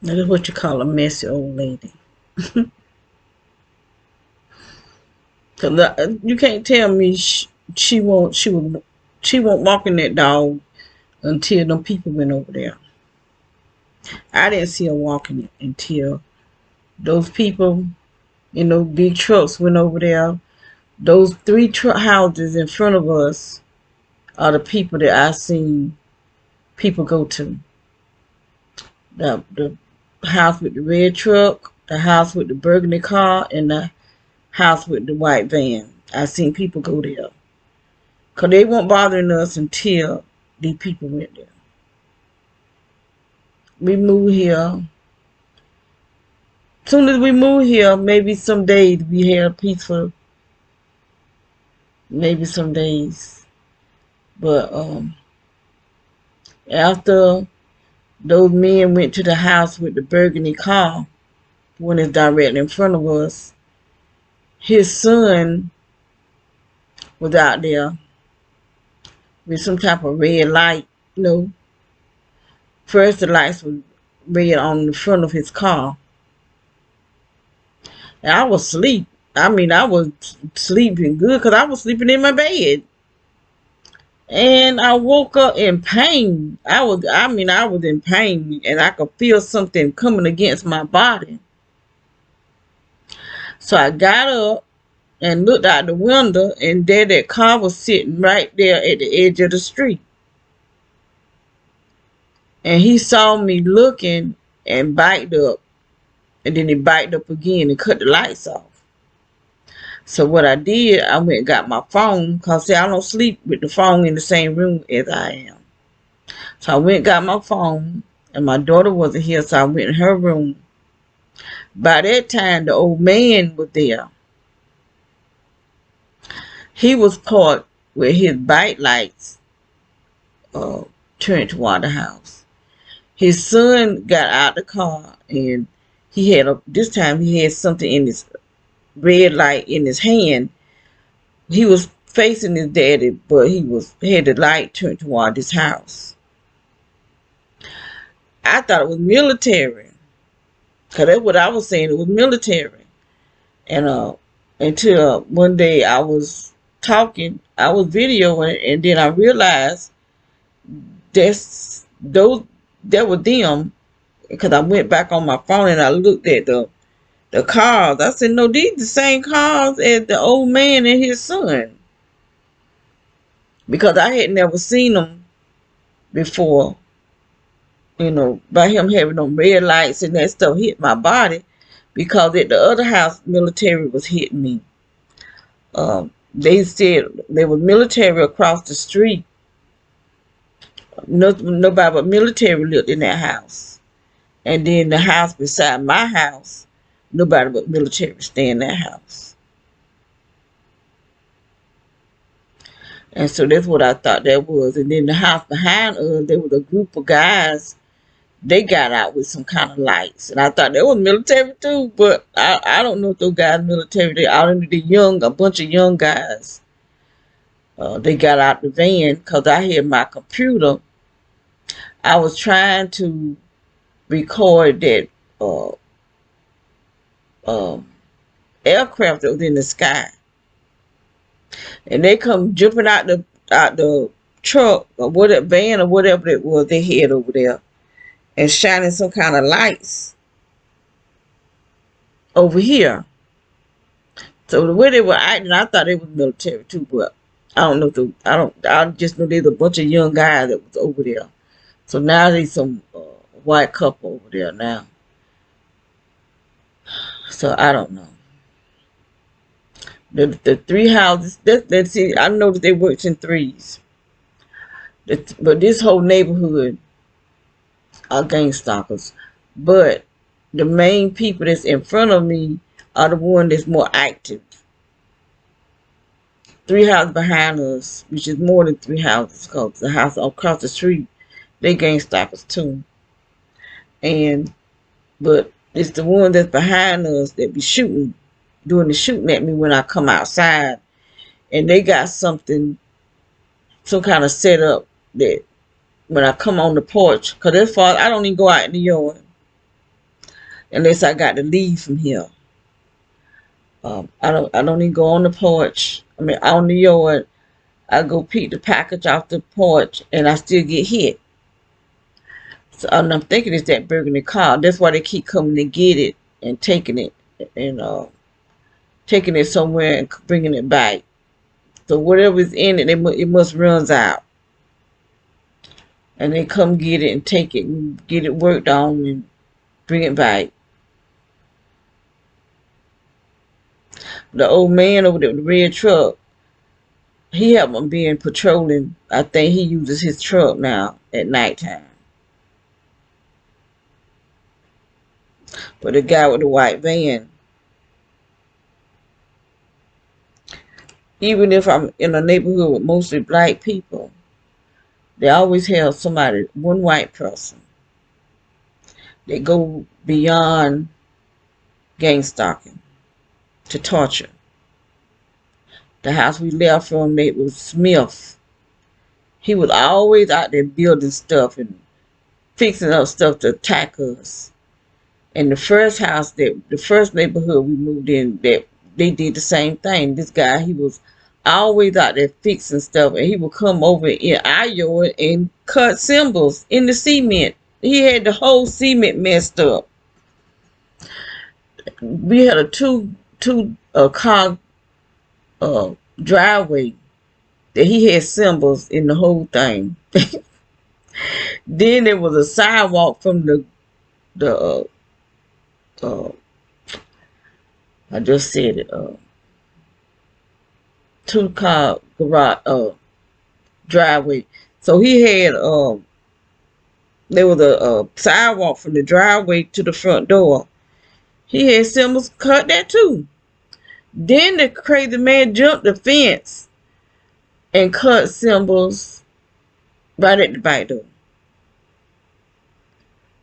That is what you call a messy old lady. Cause you can't tell me she won't walk in that dog until them people went over there. I didn't see her walking it until those people in those big trucks went over there. Those three truck houses in front of us are the people that I seen people go to. The house with the red truck, the house with the burgundy car, and the house with the white van. I seen people go there. Because they weren't bothering us until these people went there. We moved here. As soon as we moved here, maybe some days we had a peaceful, maybe some days. But after those men went to the house with the burgundy car, when it's directly in front of us, his son was out there with some type of red light. You know, first the lights were red on the front of his car. And I was asleep. I mean, I was sleeping good because I was sleeping in my bed. And I woke up in pain. I was in pain, and I could feel something coming against my body. So I got up and looked out the window, and there that car was sitting right there at the edge of the street. And he saw me looking and biked up. And then he biked up again and cut the lights off. So what I did, I went and got my phone. Because, see, I don't sleep with the phone in the same room as I am. So I went and got my phone. And my daughter wasn't here, so I went in her room. By that time, the old man was there. He was parked with his bike lights turned toward the house. His son got out the car, and this time he had something in his red light in his hand. He was facing his daddy, but he had the light turned toward his house. I thought it was military, because that's what I was saying. It was military. And until one day I was talking, I was videoing, and then I realized that was them, because I went back on my phone and I looked at the cars. I said, no, these the same cars as the old man and his son. Because I had never seen them before. You know, by him having them red lights and that stuff hit my body. Because at the other house, military was hitting me. They said there was military across the street. Nobody but military lived in that house. And then the house beside my house, nobody but military stay in that house. And so that's what I thought that was. And then the house behind us, there was a group of guys. They got out with some kind of lights. And I thought they was military too. But I don't know if those guys military. They out into a bunch of young guys. They got out the van because I had my computer. I was trying to record that aircraft that was in the sky, and they come jumping out the truck or whatever van or whatever it was they had over there, and shining some kind of lights over here. So the way they were acting, I thought they was military too, but I don't know. I just know there's a bunch of young guys that was over there. So now there's some white couple over there now. So I don't know. The three houses, let's see, I know that they worked in threes. But this whole neighborhood are gang stalkers. But the main people that's in front of me are the one that's more active. Three houses behind us, which is more than three houses, because the house across the street, they gang stalkers too. But it's the one that's behind us that be doing the shooting at me when I come outside. And they got some kind of setup that when I come on the porch, because as far as I don't even go out in the yard unless I got to leave from here. I don't even go on the porch. I mean, on the yard, I go pick the package off the porch and I still get hit. So I'm thinking it's that burgundy car. That's why they keep coming to get it and taking it and taking it somewhere and bringing it back. So whatever's in it, it must runs out. And they come get it and take it and get it worked on and bring it back. The old man over there with the red truck, he haven't been patrolling. I think he uses his truck now at nighttime. But the guy with the white van, even if I'm in a neighborhood with mostly black people, they always have somebody, one white person. They go beyond gang stalking to torture. The house we left from, it was Smith. He was always out there building stuff and fixing up stuff to attack us. And the first house, the first neighborhood we moved in, that they did the same thing. This guy, he was always out there fixing stuff, and he would come over in our yard and cut symbols in the cement. He had the whole cement messed up. We had a two car driveway that he had symbols in the whole thing. Then there was a sidewalk from the I just said it, two car garage driveway. So he had there was a sidewalk from the driveway to the front door. He had symbols cut that too. Then the crazy man jumped the fence and cut symbols right at the back door.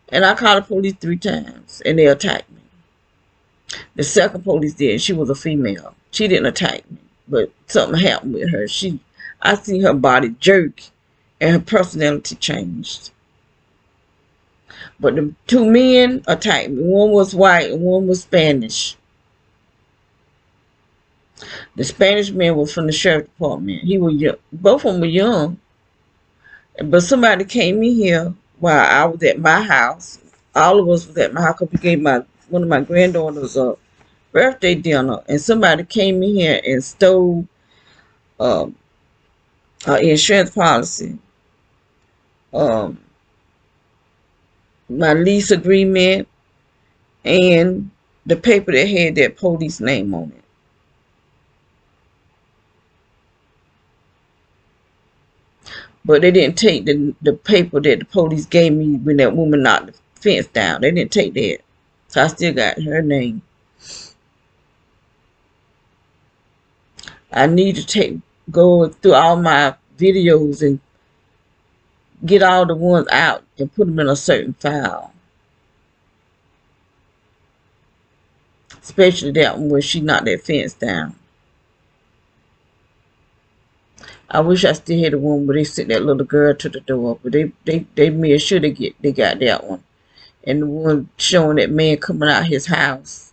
And I called the police 3 times and they attacked me. The second police did. She was a female. She didn't attack me, but something happened with her. I seen her body jerk and her personality changed. But the 2 men attacked me. One was white and one was Spanish. The Spanish man was from the sheriff department. He was young. Both of them were young. But somebody came in here while I was at my house. All of us was at my house because we gave one of my granddaughters a birthday dinner. And somebody came in here and stole our insurance policy, my lease agreement, and the paper that had that police name on it. But they didn't take the paper that the police gave me when that woman knocked the fence down. They didn't take that. So I still got her name. I need to go through all my videos and get all the ones out and put them in a certain file. Especially that one where she knocked that fence down. I wish I still had the one where they sent that little girl to the door, but they made sure they got that one. And the one showing that man coming out his house,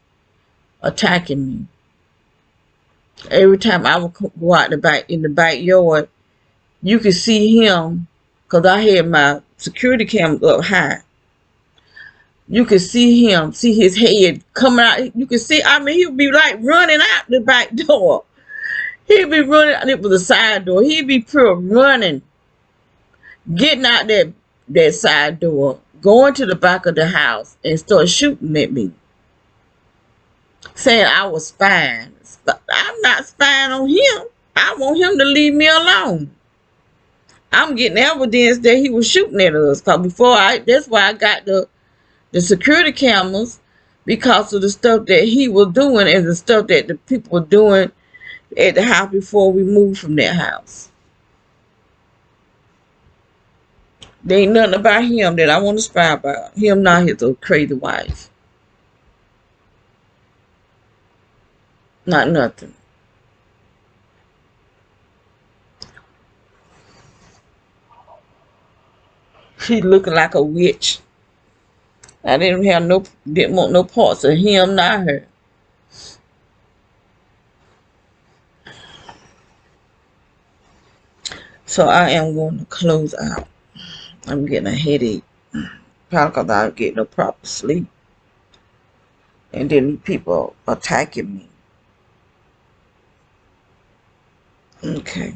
attacking me. Every time I would go out in the backyard, you could see him, because I had my security camera up high. You could see him, see his head coming out. You could see, he would be like running out the back door. He'd be running, it was a side door. He'd be running, getting out that side door, going to the back of the house and start shooting at me. Saying I was spying. I'm not spying on him. I want him to leave me alone. I'm getting evidence that he was shooting at us. Because that's why I got the security cameras, because of the stuff that he was doing and the stuff that the people were doing at the house before we moved from that house. There ain't nothing about him that I want to spy about. Him not his old crazy wife. Not nothing. She looking like a witch. I didn't want no parts of him, not her. So I am going to close out. I'm getting a headache. Probably because I don't get no proper sleep. And then people attacking me. Okay.